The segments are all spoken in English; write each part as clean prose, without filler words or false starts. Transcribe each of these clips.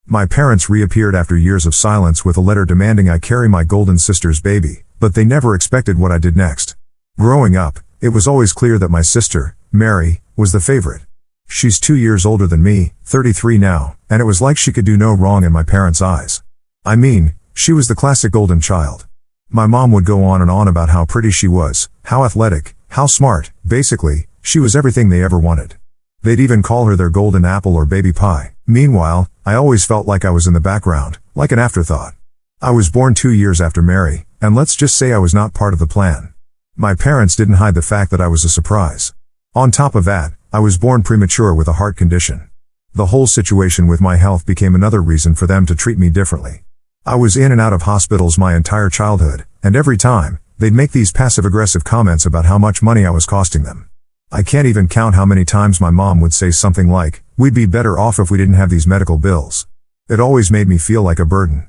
My parents reappeared after years of silence with a letter demanding I carry my golden sister's baby, but they never expected what I did next. Growing up, it was always clear that my sister, Mary, was the favorite. She's 2 years older than me, 33 now, and it was like she could do no wrong in my parents' eyes. I mean, she was the classic golden child. My mom would go on and on about how pretty she was, how athletic, how smart. Basically, she was everything they ever wanted. They'd even call her their golden apple or baby pie. Meanwhile, I always felt like I was in the background, like an afterthought. I was born 2 years after Mary, and let's just say I was not part of the plan. My parents didn't hide the fact that I was a surprise. On top of that, I was born premature with a heart condition. The whole situation with my health became another reason for them to treat me differently. I was in and out of hospitals my entire childhood, and every time, they'd make these passive-aggressive comments about how much money I was costing them. I can't even count how many times my mom would say something like, "We'd be better off if we didn't have these medical bills." It always made me feel like a burden.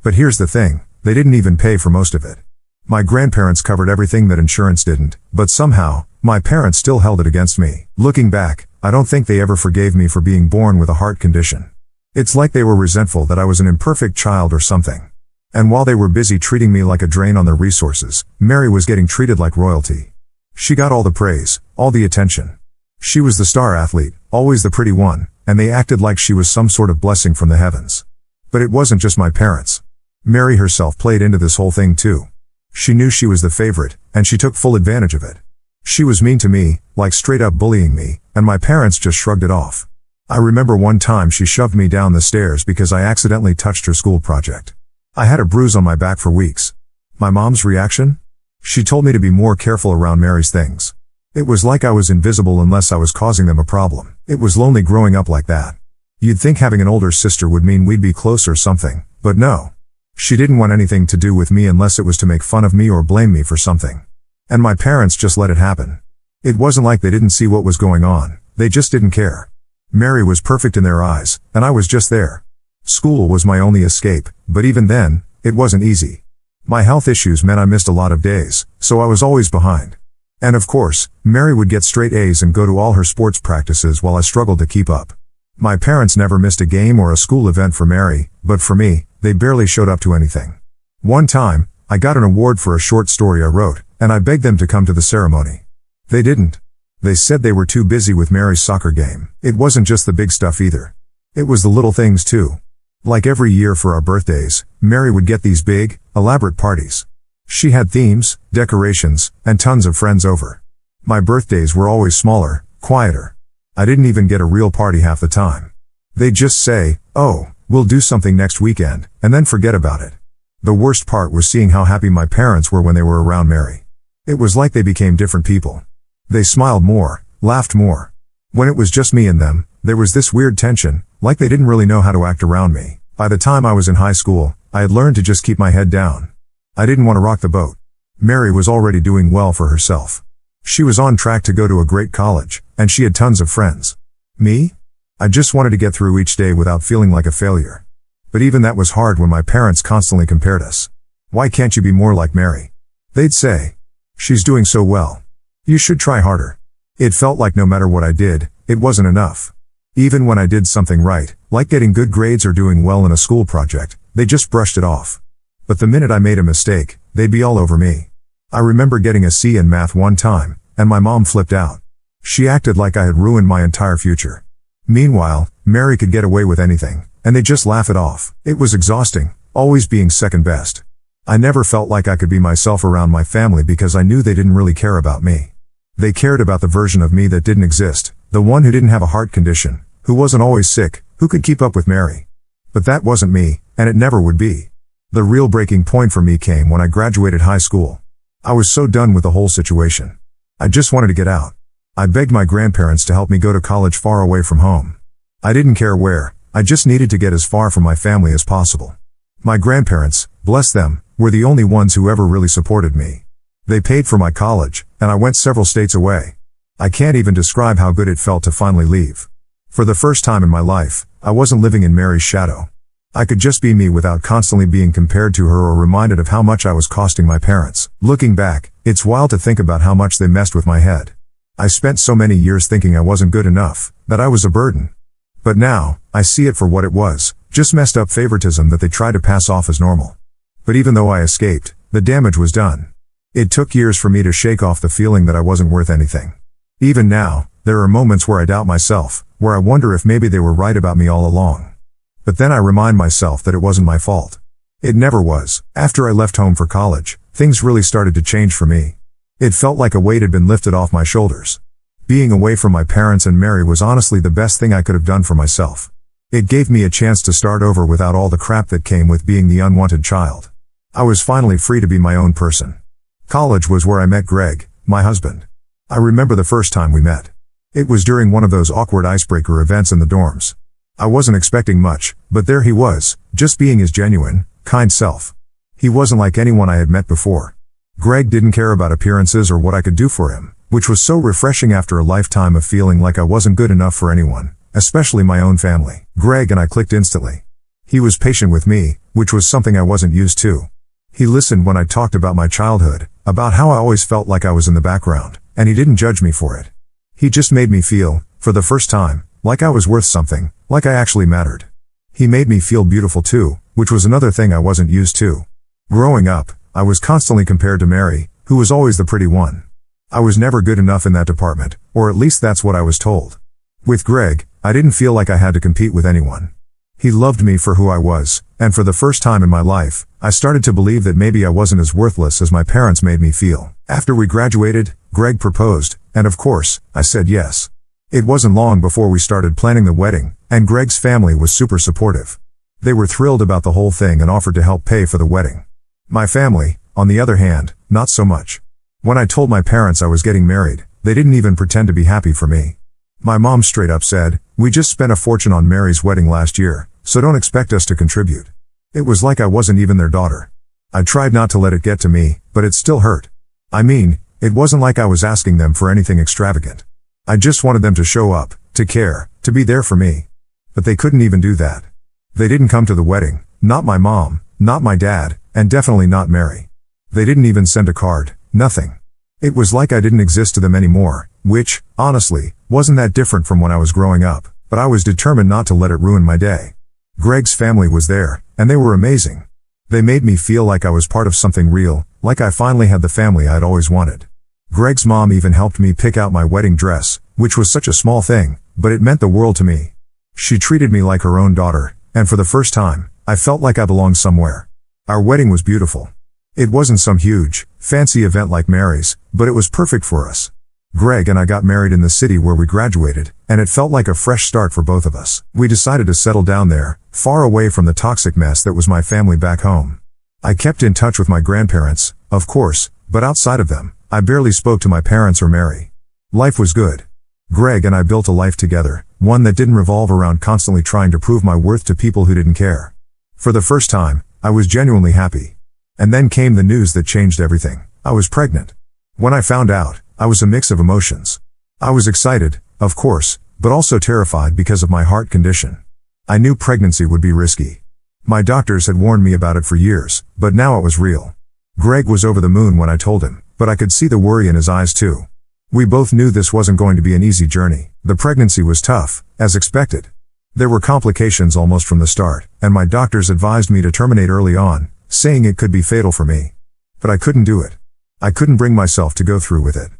But here's the thing, they didn't even pay for most of it. My grandparents covered everything that insurance didn't, but somehow, my parents still held it against me. Looking back, I don't think they ever forgave me for being born with a heart condition. It's like they were resentful that I was an imperfect child or something. And while they were busy treating me like a drain on their resources, Mary was getting treated like royalty. She got all the praise, all the attention. She was the star athlete, always the pretty one, and they acted like she was some sort of blessing from the heavens. But it wasn't just my parents. Mary herself played into this whole thing too. She knew she was the favorite, and she took full advantage of it. She was mean to me, like straight up bullying me, and my parents just shrugged it off. I remember one time she shoved me down the stairs because I accidentally touched her school project. I had a bruise on my back for weeks. My mom's reaction? She told me to be more careful around Mary's things. It was like I was invisible unless I was causing them a problem. It was lonely growing up like that. You'd think having an older sister would mean we'd be close or something, but no. She didn't want anything to do with me unless it was to make fun of me or blame me for something. And my parents just let it happen. It wasn't like they didn't see what was going on, they just didn't care. Mary was perfect in their eyes, and I was just there. School was my only escape, but even then, it wasn't easy. My health issues meant I missed a lot of days, so I was always behind. And of course, Mary would get straight A's and go to all her sports practices while I struggled to keep up. My parents never missed a game or a school event for Mary, but for me, they barely showed up to anything. One time, I got an award for a short story I wrote, and I begged them to come to the ceremony. They didn't. They said they were too busy with Mary's soccer game. It wasn't just the big stuff either. It was the little things too. Like every year for our birthdays, Mary would get these big, elaborate parties. She had themes, decorations, and tons of friends over. My birthdays were always smaller, quieter. I didn't even get a real party half the time. They'd just say, "Oh, we'll do something next weekend," and then forget about it. The worst part was seeing how happy my parents were when they were around Mary. It was like they became different people. They smiled more, laughed more. When it was just me and them, there was this weird tension, like they didn't really know how to act around me. By the time I was in high school, I had learned to just keep my head down. I didn't want to rock the boat. Mary was already doing well for herself. She was on track to go to a great college, and she had tons of friends. Me? I just wanted to get through each day without feeling like a failure. But even that was hard when my parents constantly compared us. "Why can't you be more like Mary?" they'd say. "She's doing so well. You should try harder." It felt like no matter what I did, it wasn't enough. Even when I did something right, like getting good grades or doing well in a school project, they just brushed it off. But the minute I made a mistake, they'd be all over me. I remember getting a C in math one time, and my mom flipped out. She acted like I had ruined my entire future. Meanwhile, Mary could get away with anything, and they'd just laugh it off. It was exhausting, always being second best. I never felt like I could be myself around my family because I knew they didn't really care about me. They cared about the version of me that didn't exist, the one who didn't have a heart condition, who wasn't always sick, who could keep up with Mary. But that wasn't me, and it never would be. The real breaking point for me came when I graduated high school. I was so done with the whole situation. I just wanted to get out. I begged my grandparents to help me go to college far away from home. I didn't care where, I just needed to get as far from my family as possible. My grandparents, bless them, were the only ones who ever really supported me. They paid for my college, and I went several states away. I can't even describe how good it felt to finally leave. For the first time in my life, I wasn't living in Mary's shadow. I could just be me without constantly being compared to her or reminded of how much I was costing my parents. Looking back, it's wild to think about how much they messed with my head. I spent so many years thinking I wasn't good enough, that I was a burden. But now, I see it for what it was, just messed up favoritism that they tried to pass off as normal. But even though I escaped, the damage was done. It took years for me to shake off the feeling that I wasn't worth anything. Even now, there are moments where I doubt myself, where I wonder if maybe they were right about me all along. But then I remind myself that it wasn't my fault. It never was. After I left home for college, things really started to change for me. It felt like a weight had been lifted off my shoulders. Being away from my parents and Mary was honestly the best thing I could have done for myself. It gave me a chance to start over without all the crap that came with being the unwanted child. I was finally free to be my own person. College was where I met Greg, my husband. I remember the first time we met. It was during one of those awkward icebreaker events in the dorms. I wasn't expecting much, but there he was, just being his genuine, kind self. He wasn't like anyone I had met before. Greg didn't care about appearances or what I could do for him, which was so refreshing after a lifetime of feeling like I wasn't good enough for anyone, especially my own family. Greg and I clicked instantly. He was patient with me, which was something I wasn't used to. He listened when I talked about my childhood, about how I always felt like I was in the background, and he didn't judge me for it. He just made me feel, for the first time, like I was worth something, like I actually mattered. He made me feel beautiful too, which was another thing I wasn't used to. Growing up, I was constantly compared to Mary, who was always the pretty one. I was never good enough in that department, or at least that's what I was told. With Greg, I didn't feel like I had to compete with anyone. He loved me for who I was, and for the first time in my life, I started to believe that maybe I wasn't as worthless as my parents made me feel. After we graduated, Greg proposed, and of course, I said yes. It wasn't long before we started planning the wedding, and Greg's family was super supportive. They were thrilled about the whole thing and offered to help pay for the wedding. My family, on the other hand, not so much. When I told my parents I was getting married, they didn't even pretend to be happy for me. My mom straight up said, "We just spent a fortune on Mary's wedding last year, so don't expect us to contribute." It was like I wasn't even their daughter. I tried not to let it get to me, but it still hurt. I mean, it wasn't like I was asking them for anything extravagant. I just wanted them to show up, to care, to be there for me. But they couldn't even do that. They didn't come to the wedding, not my mom, not my dad, and definitely not Mary. They didn't even send a card, nothing. It was like I didn't exist to them anymore, which, honestly, wasn't that different from when I was growing up, but I was determined not to let it ruin my day. Greg's family was there, and they were amazing. They made me feel like I was part of something real, like I finally had the family I'd always wanted. Greg's mom even helped me pick out my wedding dress, which was such a small thing, but it meant the world to me. She treated me like her own daughter, and for the first time, I felt like I belonged somewhere. Our wedding was beautiful. It wasn't some huge, fancy event like Mary's, but it was perfect for us. Greg and I got married in the city where we graduated, and it felt like a fresh start for both of us. We decided to settle down there, far away from the toxic mess that was my family back home. I kept in touch with my grandparents, of course, but outside of them, I barely spoke to my parents or Mary. Life was good. Greg and I built a life together, one that didn't revolve around constantly trying to prove my worth to people who didn't care. For the first time, I was genuinely happy. And then came the news that changed everything. I was pregnant. When I found out, I was a mix of emotions. I was excited, of course, but also terrified because of my heart condition. I knew pregnancy would be risky. My doctors had warned me about it for years, but now it was real. Greg was over the moon when I told him, but I could see the worry in his eyes too. We both knew this wasn't going to be an easy journey. The pregnancy was tough, as expected. There were complications almost from the start, and my doctors advised me to terminate early on, saying it could be fatal for me. But I couldn't do it. I couldn't bring myself to go through with it.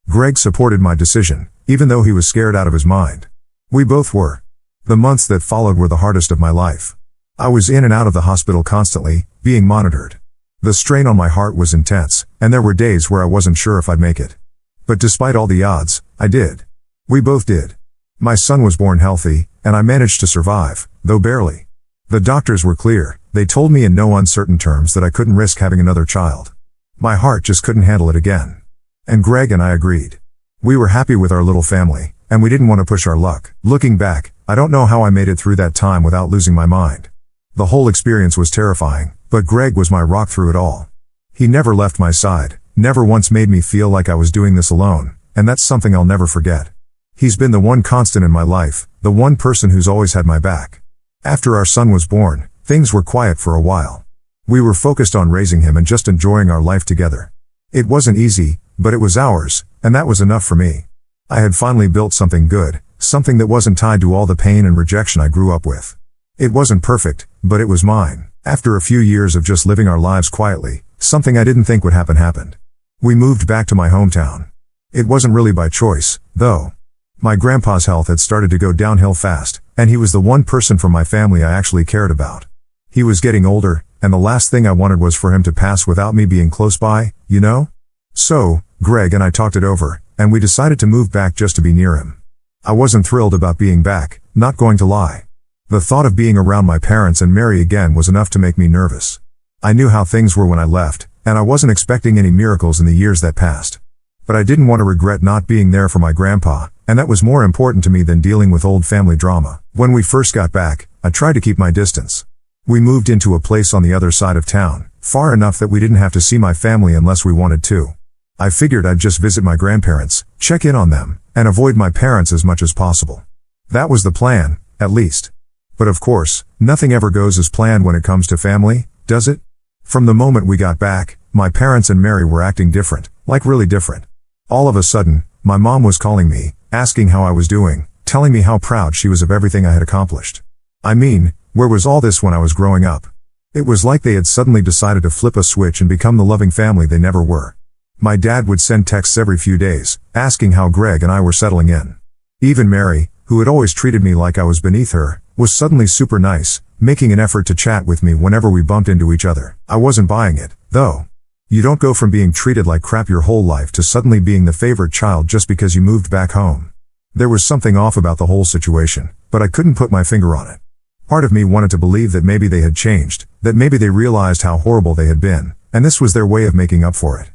Greg supported my decision, even though he was scared out of his mind. We both were. The months that followed were the hardest of my life. I was in and out of the hospital constantly, being monitored. The strain on my heart was intense, and there were days where I wasn't sure if I'd make it. But despite all the odds, I did. We both did. My son was born healthy, and I managed to survive, though barely. The doctors were clear. They told me in no uncertain terms that I couldn't risk having another child. My heart just couldn't handle it again. And Greg and I agreed. We were happy with our little family, and we didn't want to push our luck. Looking back, I don't know how I made it through that time without losing my mind. The whole experience was terrifying, but Greg was my rock through it all. He never left my side, never once made me feel like I was doing this alone, and that's something I'll never forget. He's been the one constant in my life, the one person who's always had my back. After our son was born, things were quiet for a while. We were focused on raising him and just enjoying our life together. It wasn't easy, but it was ours, and that was enough for me. I had finally built something good, something that wasn't tied to all the pain and rejection I grew up with. It wasn't perfect, but it was mine. After a few years of just living our lives quietly, something I didn't think would happen happened. We moved back to my hometown. It wasn't really by choice, though. My grandpa's health had started to go downhill fast, and he was the one person from my family I actually cared about. He was getting older, and the last thing I wanted was for him to pass without me being close by, you know? So, Greg and I talked it over, and we decided to move back just to be near him. I wasn't thrilled about being back, not going to lie. The thought of being around my parents and Mary again was enough to make me nervous. I knew how things were when I left, and I wasn't expecting any miracles in the years that passed. But I didn't want to regret not being there for my grandpa, and that was more important to me than dealing with old family drama. When we first got back, I tried to keep my distance. We moved into a place on the other side of town, far enough that we didn't have to see my family unless we wanted to. I figured I'd just visit my grandparents, check in on them, and avoid my parents as much as possible. That was the plan, at least. But of course, nothing ever goes as planned when it comes to family, does it? From the moment we got back, my parents and Mary were acting different, like really different. All of a sudden, my mom was calling me, asking how I was doing, telling me how proud she was of everything I had accomplished. I mean, where was all this when I was growing up? It was like they had suddenly decided to flip a switch and become the loving family they never were. My dad would send texts every few days, asking how Greg and I were settling in. Even Mary, who had always treated me like I was beneath her, was suddenly super nice, making an effort to chat with me whenever we bumped into each other. I wasn't buying it, though. You don't go from being treated like crap your whole life to suddenly being the favorite child just because you moved back home. There was something off about the whole situation, but I couldn't put my finger on it. Part of me wanted to believe that maybe they had changed, that maybe they realized how horrible they had been, and this was their way of making up for it.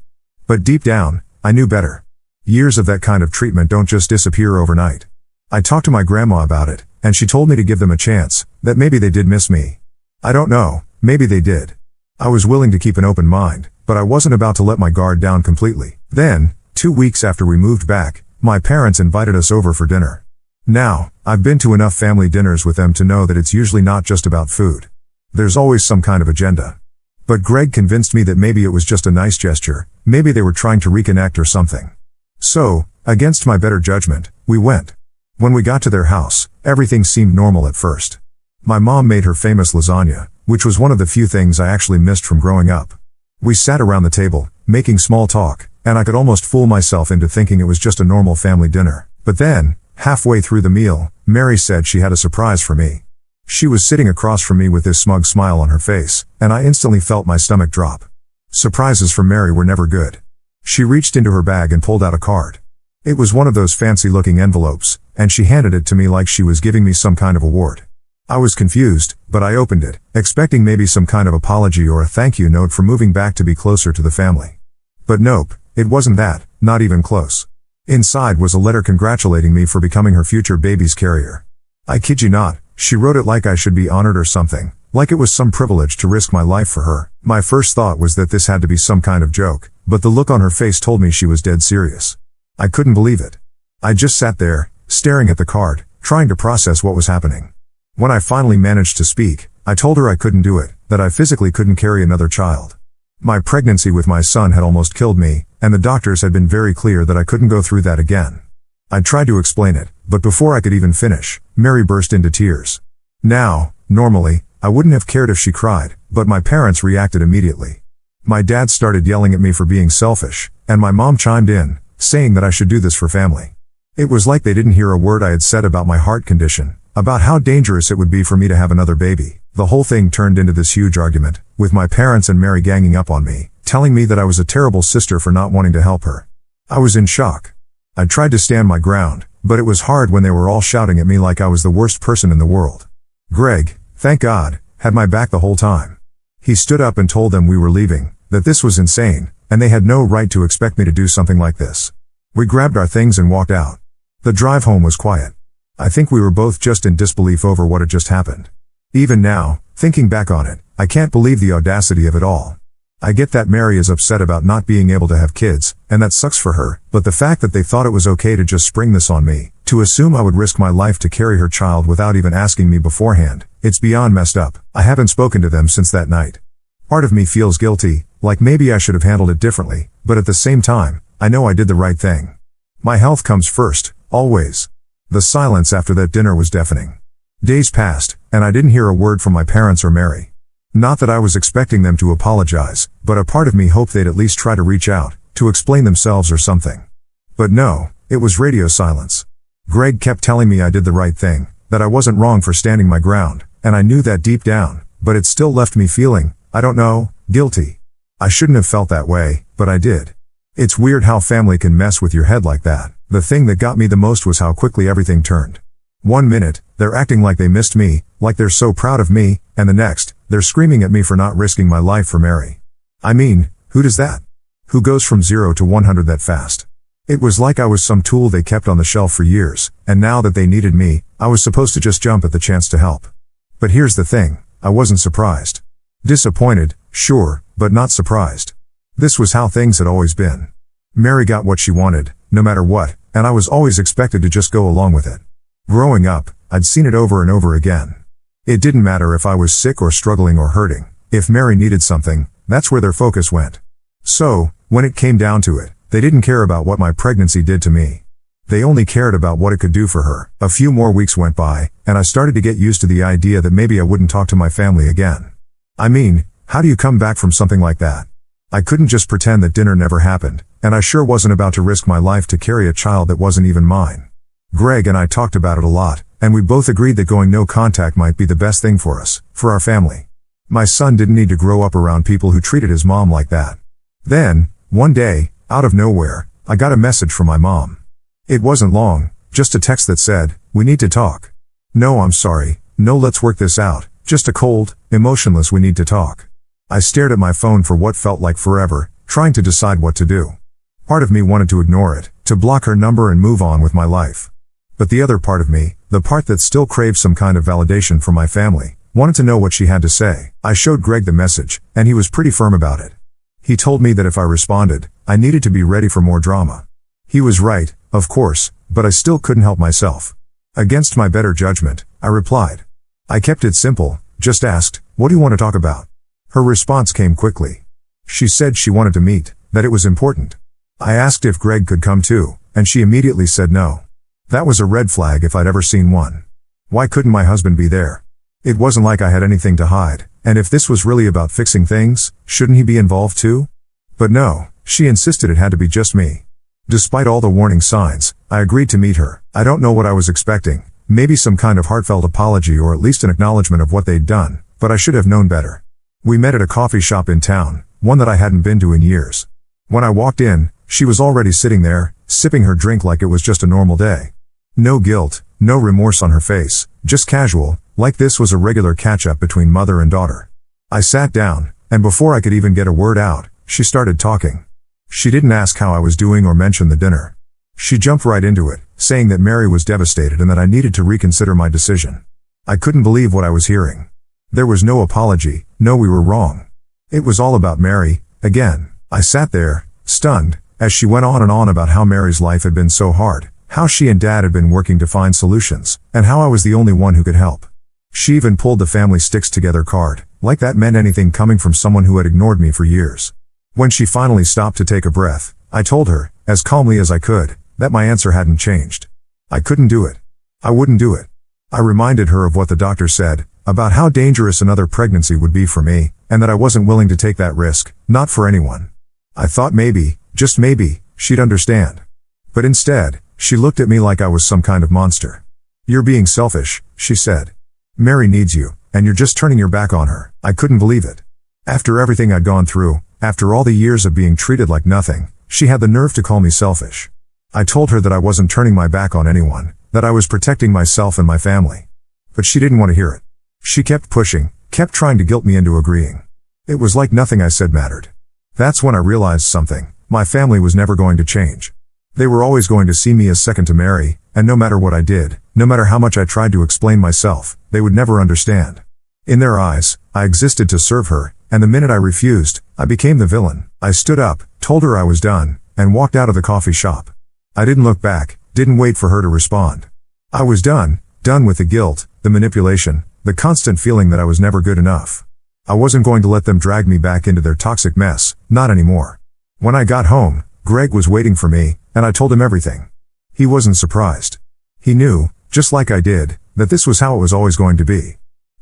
But deep down, I knew better. Years of that kind of treatment don't just disappear overnight. I talked to my grandma about it, and she told me to give them a chance, that maybe they did miss me. I don't know, maybe they did. I was willing to keep an open mind, but I wasn't about to let my guard down completely. Then, 2 weeks after we moved back, my parents invited us over for dinner. Now, I've been to enough family dinners with them to know that it's usually not just about food. There's always some kind of agenda. But Greg convinced me that maybe it was just a nice gesture, maybe they were trying to reconnect or something. So, against my better judgment, we went. When we got to their house, everything seemed normal at first. My mom made her famous lasagna, which was one of the few things I actually missed from growing up. We sat around the table, making small talk, and I could almost fool myself into thinking it was just a normal family dinner. But then, halfway through the meal, Mary said she had a surprise for me. She was sitting across from me with this smug smile on her face, and I instantly felt my stomach drop. Surprises from Mary were never good. She reached into her bag and pulled out a card. It was one of those fancy-looking envelopes, and she handed it to me like she was giving me some kind of award. I was confused, but I opened it, expecting maybe some kind of apology or a thank you note for moving back to be closer to the family. But nope, it wasn't that, not even close. Inside was a letter congratulating me for becoming her future baby's carrier. I kid you not, she wrote it like I should be honored or something, like it was some privilege to risk my life for her. My first thought was that this had to be some kind of joke, but the look on her face told me she was dead serious. I couldn't believe it. I just sat there, staring at the card, trying to process what was happening. When I finally managed to speak, I told her I couldn't do it, that I physically couldn't carry another child. My pregnancy with my son had almost killed me, and the doctors had been very clear that I couldn't go through that again. I tried to explain it, but before I could even finish, Mary burst into tears. Now, normally, I wouldn't have cared if she cried, but my parents reacted immediately. My dad started yelling at me for being selfish, and my mom chimed in, saying that I should do this for family. It was like they didn't hear a word I had said about my heart condition, about how dangerous it would be for me to have another baby. The whole thing turned into this huge argument, with my parents and Mary ganging up on me, telling me that I was a terrible sister for not wanting to help her. I was in shock. I tried to stand my ground, but it was hard when they were all shouting at me like I was the worst person in the world. Greg, thank God, had my back the whole time. He stood up and told them we were leaving, that this was insane, and they had no right to expect me to do something like this. We grabbed our things and walked out. The drive home was quiet. I think we were both just in disbelief over what had just happened. Even now, thinking back on it, I can't believe the audacity of it all. I get that Mary is upset about not being able to have kids, and that sucks for her, but the fact that they thought it was okay to just spring this on me, to assume I would risk my life to carry her child without even asking me beforehand, it's beyond messed up. I haven't spoken to them since that night. Part of me feels guilty, like maybe I should have handled it differently, but at the same time, I know I did the right thing. My health comes first, always. The silence after that dinner was deafening. Days passed, and I didn't hear a word from my parents or Mary. Not that I was expecting them to apologize, but a part of me hoped they'd at least try to reach out, to explain themselves or something. But no, it was radio silence. Greg kept telling me I did the right thing, that I wasn't wrong for standing my ground, and I knew that deep down, but it still left me feeling, I don't know, guilty. I shouldn't have felt that way, but I did. It's weird how family can mess with your head like that. The thing that got me the most was how quickly everything turned. 1 minute, they're acting like they missed me, like they're so proud of me, and the next, they're screaming at me for not risking my life for Mary. I mean, who does that? Who goes from 0 to 100 that fast? It was like I was some tool they kept on the shelf for years, and now that they needed me, I was supposed to just jump at the chance to help. But here's the thing, I wasn't surprised. Disappointed, sure, but not surprised. This was how things had always been. Mary got what she wanted, no matter what, and I was always expected to just go along with it. Growing up, I'd seen it over and over again. It didn't matter if I was sick or struggling or hurting. If Mary needed something, that's where their focus went. So, when it came down to it, they didn't care about what my pregnancy did to me. They only cared about what it could do for her. A few more weeks went by, and I started to get used to the idea that maybe I wouldn't talk to my family again. I mean, how do you come back from something like that? I couldn't just pretend that dinner never happened, and I sure wasn't about to risk my life to carry a child that wasn't even mine. Greg and I talked about it a lot, and we both agreed that going no contact might be the best thing for us, for our family. My son didn't need to grow up around people who treated his mom like that. Then, one day, out of nowhere, I got a message from my mom. It wasn't long, just a text that said, "We need to talk." No, I'm sorry, no, let's work this out, just a cold, emotionless "we need to talk." I stared at my phone for what felt like forever, trying to decide what to do. Part of me wanted to ignore it, to block her number and move on with my life. But the other part of me, the part that still craved some kind of validation from my family, wanted to know what she had to say. I showed Greg the message, and he was pretty firm about it. He told me that if I responded, I needed to be ready for more drama. He was right, of course, but I still couldn't help myself. Against my better judgment, I replied. I kept it simple, just asked, "What do you want to talk about?" Her response came quickly. She said she wanted to meet, that it was important. I asked if Greg could come too, and she immediately said no. That was a red flag if I'd ever seen one. Why couldn't my husband be there? It wasn't like I had anything to hide, and if this was really about fixing things, shouldn't he be involved too? But no, she insisted it had to be just me. Despite all the warning signs, I agreed to meet her. I don't know what I was expecting, maybe some kind of heartfelt apology or at least an acknowledgement of what they'd done, but I should have known better. We met at a coffee shop in town, one that I hadn't been to in years. When I walked in, she was already sitting there, sipping her drink like it was just a normal day. No guilt, no remorse on her face, just casual, like this was a regular catch-up between mother and daughter. I sat down, and before I could even get a word out, she started talking. She didn't ask how I was doing or mention the dinner. She jumped right into it, saying that Mary was devastated and that I needed to reconsider my decision. I couldn't believe what I was hearing. There was no apology, no we were wrong. It was all about Mary, again. I sat there, stunned, as she went on and on about how Mary's life had been so hard, how she and Dad had been working to find solutions, and how I was the only one who could help. She even pulled the family sticks together card, like that meant anything coming from someone who had ignored me for years. When she finally stopped to take a breath, I told her, as calmly as I could, that my answer hadn't changed. I couldn't do it. I wouldn't do it. I reminded her of what the doctor said, about how dangerous another pregnancy would be for me, and that I wasn't willing to take that risk, not for anyone. I thought maybe, just maybe, she'd understand. But instead, she looked at me like I was some kind of monster. "You're being selfish," she said. "Mary needs you, and you're just turning your back on her." I couldn't believe it. After everything I'd gone through, after all the years of being treated like nothing, she had the nerve to call me selfish. I told her that I wasn't turning my back on anyone, that I was protecting myself and my family. But she didn't want to hear it. She kept pushing, kept trying to guilt me into agreeing. It was like nothing I said mattered. That's when I realized something. My family was never going to change. They were always going to see me as second to Mary, and no matter what I did, no matter how much I tried to explain myself, they would never understand. In their eyes, I existed to serve her, and the minute I refused, I became the villain. I stood up, told her I was done, and walked out of the coffee shop. I didn't look back, didn't wait for her to respond. I was done with the guilt, the manipulation, the constant feeling that I was never good enough. I wasn't going to let them drag me back into their toxic mess, not anymore. When I got home, Greg was waiting for me, and I told him everything. He wasn't surprised. He knew, just like I did, that this was how it was always going to be.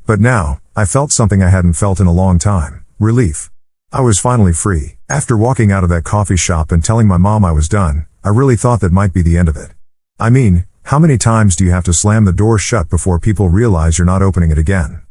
But now, I felt something I hadn't felt in a long time: relief. I was finally free. After walking out of that coffee shop and telling my mom I was done, I really thought that might be the end of it. I mean, how many times do you have to slam the door shut before people realize you're not opening it again?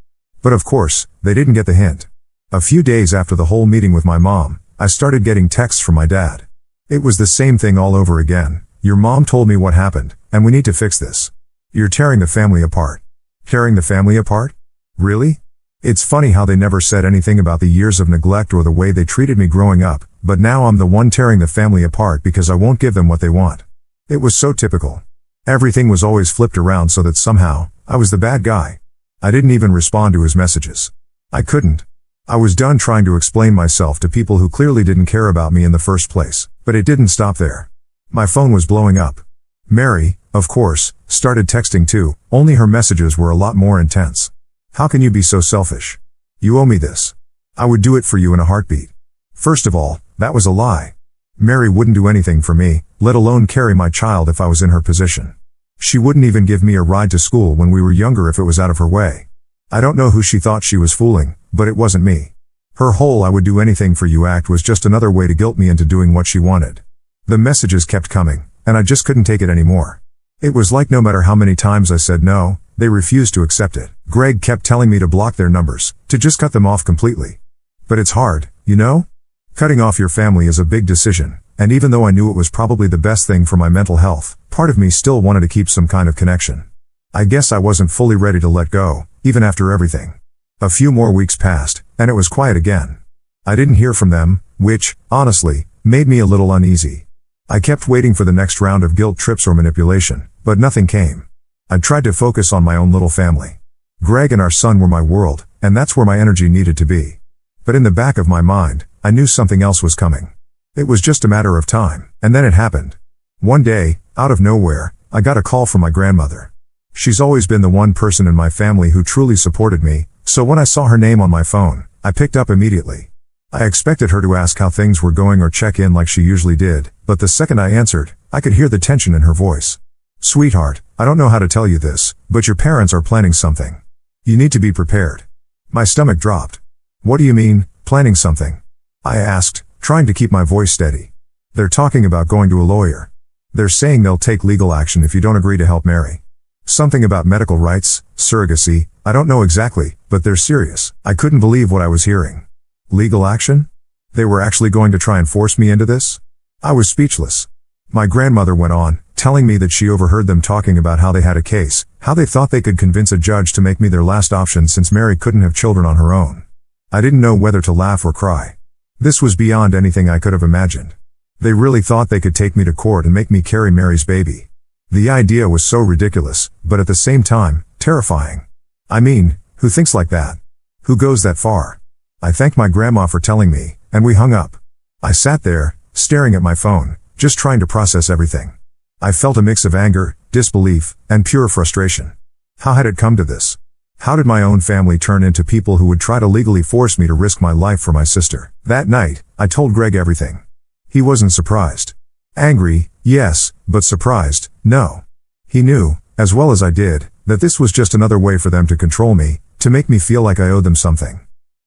But of course, they didn't get the hint. A few days after the whole meeting with my mom, I started getting texts from my dad. It was the same thing all over again. Your mom told me what happened, and we need to fix this. You're tearing the family apart. Tearing the family apart? Really? It's funny how they never said anything about the years of neglect or the way they treated me growing up, but now I'm the one tearing the family apart because I won't give them what they want. It was so typical. Everything was always flipped around so that somehow, I was the bad guy. I didn't even respond to his messages. I couldn't. I was done trying to explain myself to people who clearly didn't care about me in the first place. But it didn't stop there. My phone was blowing up. Mary, of course, started texting too, only her messages were a lot more intense. How can you be so selfish? You owe me this. I would do it for you in a heartbeat. First of all, that was a lie. Mary wouldn't do anything for me, let alone carry my child if I was in her position. She wouldn't even give me a ride to school when we were younger if it was out of her way. I don't know who she thought she was fooling, but it wasn't me. Her whole "I would do anything for you" act was just another way to guilt me into doing what she wanted. The messages kept coming, and I just couldn't take it anymore. It was like no matter how many times I said no, they refused to accept it. Greg kept telling me to block their numbers, to just cut them off completely. But it's hard, you know? Cutting off your family is a big decision, and even though I knew it was probably the best thing for my mental health, part of me still wanted to keep some kind of connection. I guess I wasn't fully ready to let go, even after everything. A few more weeks passed, and it was quiet again. I didn't hear from them, which, honestly, made me a little uneasy. I kept waiting for the next round of guilt trips or manipulation, but nothing came. I tried to focus on my own little family. Greg and our son were my world, and that's where my energy needed to be. But in the back of my mind, I knew something else was coming. It was just a matter of time, and then it happened. One day, out of nowhere, I got a call from my grandmother. She's always been the one person in my family who truly supported me, so when I saw her name on my phone, I picked up immediately. I expected her to ask how things were going or check in like she usually did, but the second I answered, I could hear the tension in her voice. "Sweetheart, I don't know how to tell you this, but your parents are planning something. You need to be prepared." My stomach dropped. "What do you mean, planning something?" I asked, trying to keep my voice steady. "They're talking about going to a lawyer. They're saying they'll take legal action if you don't agree to help Mary. Something about medical rights, surrogacy, I don't know exactly, but they're serious." I couldn't believe what I was hearing. Legal action? They were actually going to try and force me into this? I was speechless. My grandmother went on, telling me that she overheard them talking about how they had a case, how they thought they could convince a judge to make me their last option since Mary couldn't have children on her own. I didn't know whether to laugh or cry. This was beyond anything I could have imagined. They really thought they could take me to court and make me carry Mary's baby. The idea was so ridiculous, but at the same time, terrifying. I mean, who thinks like that? Who goes that far? I thanked my grandma for telling me, and we hung up. I sat there, staring at my phone, just trying to process everything. I felt a mix of anger, disbelief, and pure frustration. How had it come to this? How did my own family turn into people who would try to legally force me to risk my life for my sister? That night, I told Greg everything. He wasn't surprised. Angry, yes, but surprised, no. He knew, as well as I did, that this was just another way for them to control me, to make me feel like I owed them something.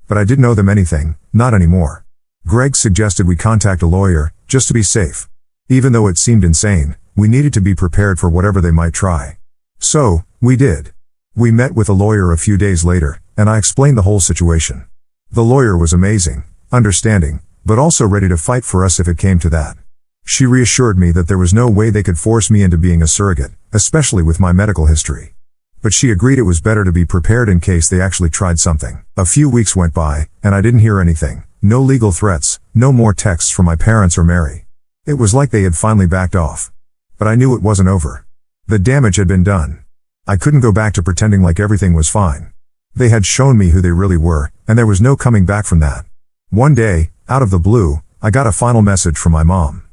But I didn't owe them anything, not anymore. Greg suggested we contact a lawyer, just to be safe. Even though it seemed insane, we needed to be prepared for whatever they might try. So, we did. We met with a lawyer a few days later, and I explained the whole situation. The lawyer was amazing, understanding, but also ready to fight for us if it came to that. She reassured me that there was no way they could force me into being a surrogate, especially with my medical history. But she agreed it was better to be prepared in case they actually tried something. A few weeks went by, and I didn't hear anything. No legal threats, no more texts from my parents or Mary. It was like they had finally backed off. But I knew it wasn't over. The damage had been done. I couldn't go back to pretending like everything was fine. They had shown me who they really were, and there was no coming back from that. One day, out of the blue, I got a final message from my mom.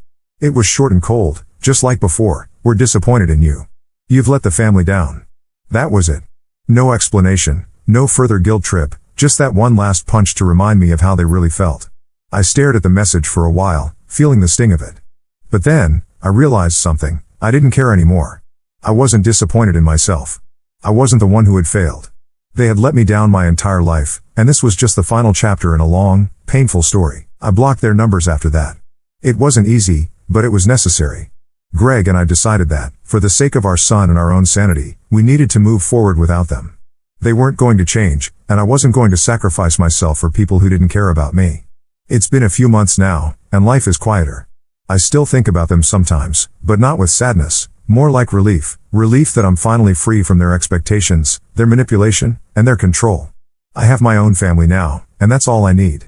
It was short and cold, just like before. "We're disappointed in you. You've let the family down." That was it. No explanation, no further guilt trip, just that one last punch to remind me of how they really felt. I stared at the message for a while, feeling the sting of it. But then, I realized something. I didn't care anymore. I wasn't disappointed in myself. I wasn't the one who had failed. They had let me down my entire life, and this was just the final chapter in a long, painful story. I blocked their numbers after that. It wasn't easy, but it was necessary. Greg and I decided that, for the sake of our son and our own sanity, we needed to move forward without them. They weren't going to change, and I wasn't going to sacrifice myself for people who didn't care about me. It's been a few months now, and life is quieter. I still think about them sometimes, but not with sadness, more like relief. Relief that I'm finally free from their expectations, their manipulation, and their control. I have my own family now, and that's all I need.